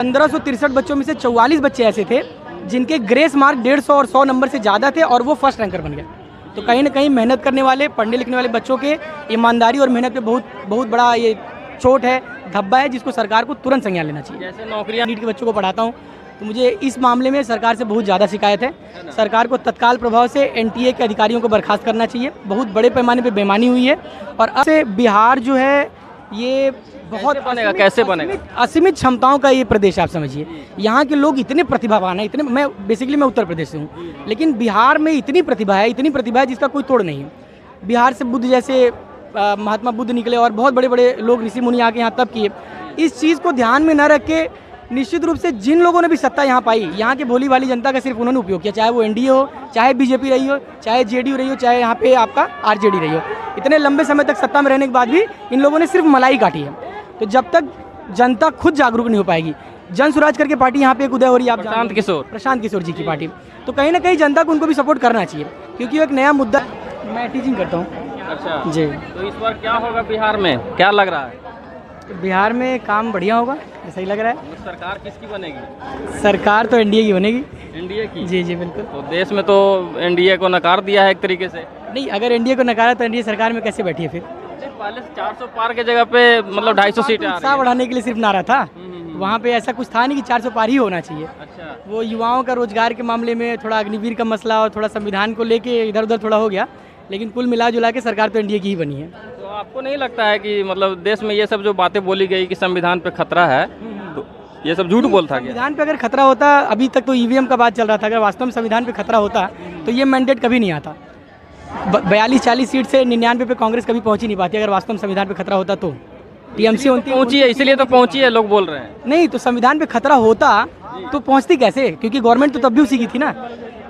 1563 बच्चों में से 44 बच्चे ऐसे थे जिनके ग्रेस मार्क 150 और 100 नंबर से ज़्यादा थे और वो फर्स्ट रैंकर बन गए। तो कहीं ना कहीं मेहनत करने वाले, पढ़ने लिखने वाले बच्चों के ईमानदारी और मेहनत पे बहुत बड़ा ये चोट है, धब्बा है, जिसको सरकार को तुरंत संज्ञान लेना चाहिए। जैसे नौकरियां नीट के बच्चों को पढ़ाता हूँ तो मुझे इस मामले में सरकार से बहुत ज़्यादा शिकायत है। सरकार को तत्काल प्रभाव से एनटीए के अधिकारियों को बर्खास्त करना चाहिए। बहुत बड़े पैमाने पे बेईमानी हुई है और अब से बिहार जो है ये बहुत बनेगा, कैसे बनेगा? असीमित क्षमताओं का ये प्रदेश आप समझिए। यहाँ के लोग इतने प्रतिभावान हैं, इतने मैं उत्तर प्रदेश से हूँ, लेकिन बिहार में इतनी प्रतिभा है जिसका कोई तोड़ नहीं है। बिहार से बुद्ध जैसे महात्मा बुद्ध निकले और बहुत बड़े बड़े लोग ऋषि मुनि आके यहाँ तब किए। इस चीज़ को ध्यान में न रख के निश्चित रूप से जिन लोगों ने भी सत्ता यहाँ पाई, यहाँ के भोली भाली जनता का सिर्फ उन्होंने उपयोग किया, चाहे वो एनडीए हो, चाहे बीजेपी रही हो, चाहे जेडीयू रही हो, चाहे यहाँ पे आपका आरजेडी रही हो। इतने लंबे समय तक सत्ता में रहने के बाद भी इन लोगों ने सिर्फ मलाई काटी है। तो जब तक जनता खुद जागरूक नहीं हो पाएगी, जन स्वराज करके पार्टी यहाँ पे एक उदय हो रही है, आप प्रशांत किशोर जी की पार्टी, तो कहीं ना कहीं जनता को उनको भी सपोर्ट करना चाहिए, क्योंकि वो एक नया मुद्दा। मैं टीचिंग करता हूँ। अच्छा जी। तो इस बार क्या होगा बिहार में, क्या लग रहा है? बिहार में काम बढ़िया होगा, ऐसा ही लग रहा है। सरकार किसकी बनेगी? सरकार तो एनडीए की बनेगी। एनडीए की? जी जी बिल्कुल। तो देश में तो एनडीए को नकार दिया है एक तरीके से। नहीं, अगर एनडीए को नकारा तो एनडीए सरकार में कैसे बैठी है फिर? पहले 400 पार के जगह पे मतलब 250 सीटें आ रही उत्साह बढ़ाने के लिए सिर्फ नारा था। वहाँ पे ऐसा कुछ था नहीं कि 400 पार ही होना चाहिए। अच्छा। वो युवाओं का रोजगार के मामले में थोड़ा अग्निवीर का मसला और थोड़ा संविधान को लेके इधर उधर थोड़ा हो गया, लेकिन कुल मिला जुला के सरकार तो एनडीए की ही बनी है। तो आपको नहीं लगता है कि मतलब देश में ये सब जो बातें बोली गई कि संविधान पे खतरा है, तो ये सब झूठ बोलता है? संविधान पे अगर खतरा होता, अभी तक तो ईवीएम का बात चल रहा था, अगर वास्तव में संविधान पे खतरा होता तो ये मैंडेट कभी नहीं आता। 42-40 सीट से 99 पे कांग्रेस कभी पहुंच ही नहीं पाती अगर वास्तव में संविधान पे खतरा होता तो। टीएमसी पहुंची है, इसीलिए तो पहुंची है, लोग बोल रहे हैं। नहीं, तो संविधान पे खतरा होता तो पहुंचती कैसे? क्योंकि गवर्नमेंट तो तब भी उसी की थी ना।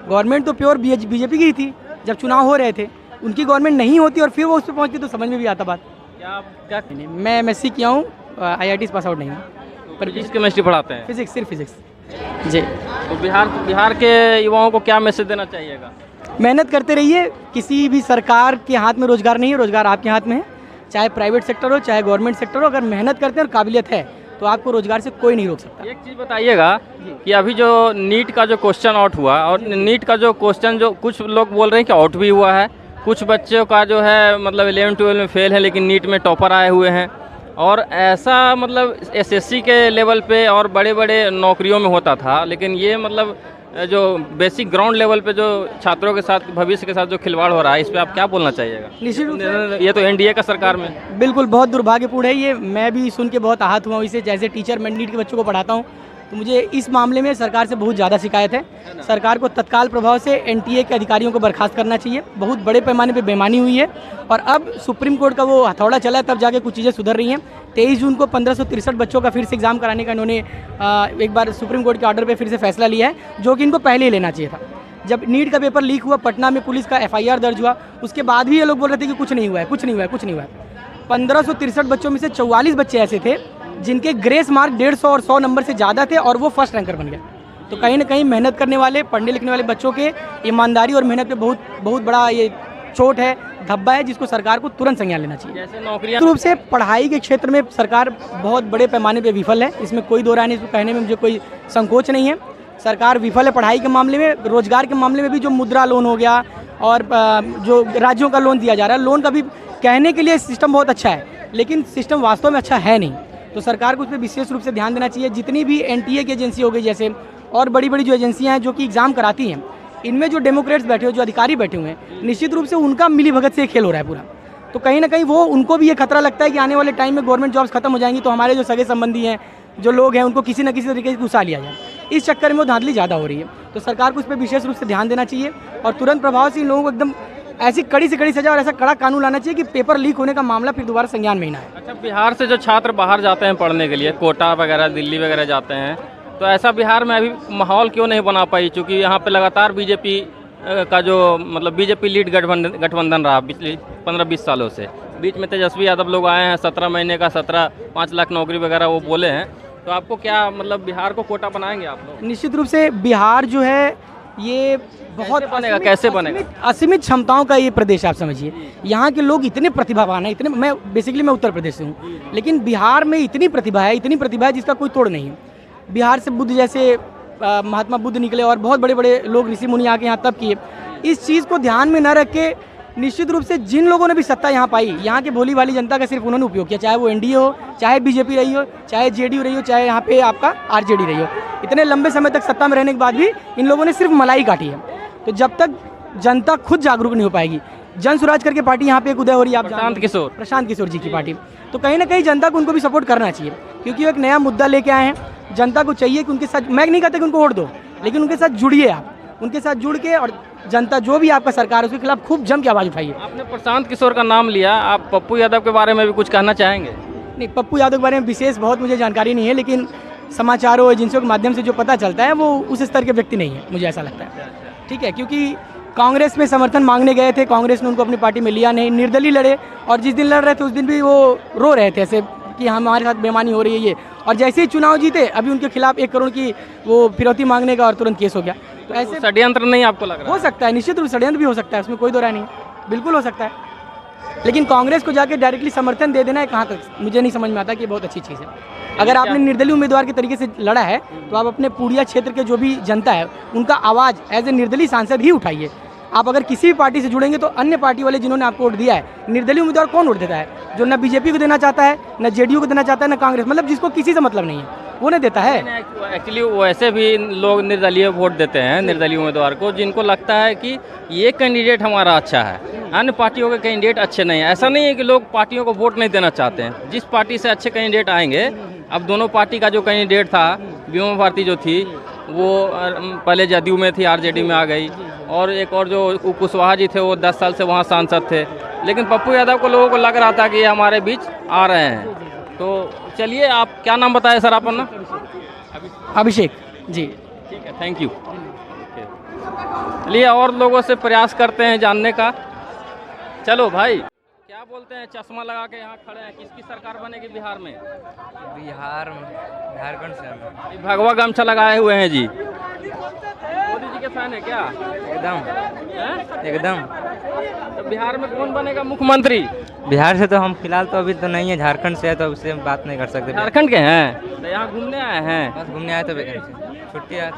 गवर्नमेंट तो प्योर बीजेपी की ही थी जब चुनाव हो रहे थे। उनकी गवर्नमेंट नहीं होती और फिर वो उस पर पहुंचती तो समझ में भी आता बात। क्या मैं एमएससी किया हूँ, IIT पास आउट नहीं हूँ, पर फिजिक्स केमिस्ट्री पढ़ाते हैं? फिजिक्स, सिर्फ फिजिक्स जी। तो बिहार के युवाओं को क्या मैसेज देना चाहिएगा? मेहनत करते रहिए। किसी भी सरकार के हाथ में रोजगार नहीं है, रोजगार आपके हाथ में है। चाहे प्राइवेट सेक्टर हो, चाहे गवर्नमेंट सेक्टर हो, अगर मेहनत करते हैं और काबिलियत है तो आपको रोजगार से कोई नहीं रोक सकता। एक चीज़ बताइएगा कि अभी जो नीट का जो क्वेश्चन आउट हुआ, और नीट का जो क्वेश्चन जो कुछ लोग बोल रहे हैं कि आउट भी हुआ है, कुछ बच्चों का जो है मतलब 11-12 में फेल है लेकिन नीट में टॉपर आए हुए हैं, और ऐसा मतलब एसएससी के लेवल पे और बड़े बड़े नौकरियों में होता था, लेकिन ये मतलब जो बेसिक ग्राउंड लेवल पे जो छात्रों के साथ, भविष्य के साथ जो खिलवाड़ हो रहा है, इस पे आप क्या बोलना चाहिएगा? निश्चित रूप से ये तो एनडीए का सरकार में बिल्कुल बहुत दुर्भाग्यपूर्ण है ये। मैं भी सुन के बहुत आहत हुआ हूँ इसे। जैसे टीचर, मैं नीट के बच्चों को पढ़ाता हूँ, तो मुझे इस मामले में सरकार से बहुत ज़्यादा शिकायत है। सरकार को तत्काल प्रभाव से एनटीए के अधिकारियों को बर्खास्त करना चाहिए। बहुत बड़े पैमाने पे बेईमानी हुई है और अब सुप्रीम कोर्ट का वो हथौड़ा चला है, तब जाके कुछ चीज़ें सुधर रही हैं। 23 जून को 1563 बच्चों का फिर से एग्ज़ाम कराने का इन्होंने एक बार सुप्रीम कोर्ट के ऑर्डर पे फिर से फैसला लिया है, जो कि इनको पहले ही लेना चाहिए था। जब नीट का पेपर लीक हुआ, पटना में पुलिस का FIR दर्ज हुआ, उसके बाद भी ये लोग बोल रहे थे कि कुछ नहीं हुआ है, कुछ नहीं हुआ है, कुछ नहीं हुआ है। 1563 बच्चों में से 44 बच्चे ऐसे थे जिनके ग्रेस मार्क 150 और 100 नंबर से ज़्यादा थे और वो फर्स्ट रैंकर बन गए। तो कहीं ना कहीं मेहनत करने वाले, पढ़ने लिखने वाले बच्चों के ईमानदारी और मेहनत पे बहुत बड़ा ये चोट है, धब्बा है, जिसको सरकार को तुरंत संज्ञान लेना चाहिए। जैसे नौकरियां रूप से पढ़ाई के क्षेत्र में सरकार बहुत बड़े पैमाने पे विफल है, इसमें कोई दो राय नहीं। इसको कहने में मुझे कोई संकोच नहीं है। सरकार विफल है पढ़ाई के मामले में। रोजगार के मामले में भी जो मुद्रा लोन हो गया और जो राज्यों का लोन दिया जा रहा है, लोन का भी कहने के लिए सिस्टम बहुत अच्छा है, लेकिन सिस्टम वास्तव में अच्छा है नहीं। तो सरकार को उस पर विशेष रूप से ध्यान देना चाहिए। जितनी भी एनटीए की एजेंसी हो गई जैसे, और बड़ी बड़ी जो एजेंसियां हैं जो कि एग्ज़ाम कराती हैं, इनमें जो डेमोक्रेट्स बैठे हुए, जो अधिकारी बैठे हुए हैं, निश्चित रूप से उनका मिली भगत से खेल हो रहा है पूरा। तो कहीं ना कहीं वो, उनको भी ये खतरा लगता है कि आने वाले टाइम में गवर्नमेंट जॉब्स खत्म हो जाएंगी तो हमारे जो सगे संबंधी हैं, जो लोग हैं, उनको किसी न किसी तरीके से घुसा लिया जाए। इस चक्कर में वो धांधली ज़्यादा हो रही है। तो सरकार को इस पर विशेष रूप से ध्यान देना चाहिए और तुरंत प्रभाव से इन लोगों को एकदम ऐसी कड़ी से कड़ी सजा और ऐसा कड़ा कानून लाना चाहिए कि पेपर लीक होने का मामला फिर दोबारा संज्ञान में ही ना आए। अच्छा, बिहार से जो छात्र बाहर जाते हैं पढ़ने के लिए, कोटा वगैरह, दिल्ली वगैरह जाते हैं, तो ऐसा बिहार में अभी माहौल क्यों नहीं बना पाई? क्योंकि यहाँ पे लगातार बीजेपी का जो मतलब बीजेपी लीड गठबंधन रहा पिछले 15-20 सालों से। बीच में तेजस्वी यादव लोग आए हैं, 17 महीने का 5 लाख नौकरी वगैरह वो बोले हैं। तो आपको क्या मतलब बिहार को कोटा बनाएंगे आप लोग? निश्चित रूप से बिहार जो है ये बहुत बनेगा, कैसे बनेगा? असीमित क्षमताओं का ये प्रदेश आप समझिए। यहाँ के लोग इतने प्रतिभावान हैं, इतने, मैं उत्तर प्रदेश से हूँ, लेकिन बिहार में इतनी प्रतिभा है जिसका कोई तोड़ नहीं है। बिहार से बुद्ध जैसे महात्मा बुद्ध निकले और बहुत बड़े बड़े लोग ऋषि मुनि आके यहाँ तप किए। इस चीज़ को ध्यान में न रख के निश्चित रूप से जिन लोगों ने भी सत्ता यहाँ पाई, यहाँ के भोली भाली जनता का सिर्फ उन्होंने उपयोग किया, चाहे वो एनडीए हो, चाहे बीजेपी रही हो, चाहे जेडीयू रही हो, चाहे यहाँ पे आपका आरजेडी रही हो। इतने लंबे समय तक सत्ता में रहने के बाद भी इन लोगों ने सिर्फ मलाई काटी है। तो जब तक जनता खुद जागरूक नहीं हो पाएगी, जन स्वराज करके पार्टी यहाँ पे एक उदय हो रही है, आप प्रशांत किशोर जी की पार्टी, तो कहीं ना कहीं जनता को उनको भी सपोर्ट करना चाहिए, क्योंकि वो एक नया मुद्दा लेके आए हैं। जनता को चाहिए कि उनके साथ, मैं नहीं कहता कि उनको वोट दो, लेकिन उनके साथ जुड़िए, आप उनके साथ जुड़ के, और जनता जो भी आपका सरकार है उसके खिलाफ खूब जम के आवाज़ उठाइए। आपने प्रशांत किशोर का नाम लिया, आप पप्पू यादव के बारे में भी कुछ कहना चाहेंगे? नहीं, पप्पू यादव के बारे में विशेष बहुत मुझे जानकारी नहीं है, लेकिन समाचारों एजेंसियों के माध्यम से जो पता चलता है वो उस स्तर के व्यक्ति नहीं है, मुझे ऐसा लगता है। ठीक है, क्योंकि कांग्रेस में समर्थन मांगने गए थे, कांग्रेस ने उनको अपनी पार्टी में लिया नहीं, निर्दलीय लड़े, और जिस दिन लड़ रहे थे उस दिन भी वो रो रहे थे ऐसे कि हमारे साथ बेईमानी हो रही है ये, और जैसे ही चुनाव जीते अभी उनके खिलाफ 1 करोड़ की वो फिरौती मांगने का और तुरंत केस हो गया। तो ऐसे षड्यंत्र नहीं आपको लग रहा? हो सकता है, निश्चित रूप से षड्यंत्र भी हो सकता है, उसमें कोई दो राय नहीं है, बिल्कुल हो सकता है, लेकिन कांग्रेस को जाके डायरेक्टली समर्थन दे देना है कहाँ तक, मुझे नहीं समझ में आता कि बहुत अच्छी चीज़ है। अगर आपने निर्दलीय उम्मीदवार के तरीके से लड़ा है तो आप अपने पूर्णिया क्षेत्र के जो भी जनता है उनका आवाज़ एज ए निर्दलीय सांसद ही उठाइए। आप अगर किसी भी पार्टी से जुड़ेंगे तो अन्य पार्टी वाले जिन्होंने आपको वोट दिया है, निर्दलीय उम्मीदवार कौन वोट देता है? जो न बीजेपी को देना चाहता है, न जेडीयू को देना चाहता है, न कांग्रेस, मतलब जिसको किसी से मतलब नहीं है वो नहीं देता है। एक्चुअली वैसे भी लोग निर्दलीय वोट देते हैं, निर्दलीय उम्मीदवार को, जिनको लगता है कि ये कैंडिडेट हमारा अच्छा है, अन्य पार्टियों के कैंडिडेट अच्छे नहीं हैं। ऐसा नहीं है कि लोग पार्टियों को वोट नहीं देना चाहते हैं, जिस पार्टी से अच्छे कैंडिडेट आएंगे। अब दोनों पार्टी का जो कैंडिडेट था, बीमा भारती जो थी वो पहले जदयू में थी, आरजेडी में आ गई, और एक और जो कुशवाहा जी थे वो 10 साल से वहाँ सांसद थे, लेकिन पप्पू यादव को लोगों को लग रहा था कि ये हमारे बीच आ रहे हैं। तो चलिए, आप क्या नाम बताए सर आप अपना? अभिषेक जी। ठीक है, थैंक यू। चलिए और लोगों से प्रयास करते हैं जानने का। चलो भाई, क्या बोलते हैं, चश्मा लगा के यहाँ खड़े हैं, किसकी सरकार बनेगी बिहार में? बिहार में झारखंड से भगवा गमछा लगाए हुए हैं जी, मोदी जी के फैन है क्या? एकदम। तो बिहार में कौन बनेगा मुख्यमंत्री? बिहार से तो हम फिलहाल तो अभी तो नहीं है, झारखंड से है तो उससे बात नहीं कर सकते। झारखंड के हैं तो यहाँ घूमने आए हैं? बस घूमने आए तो छुट्टी आए।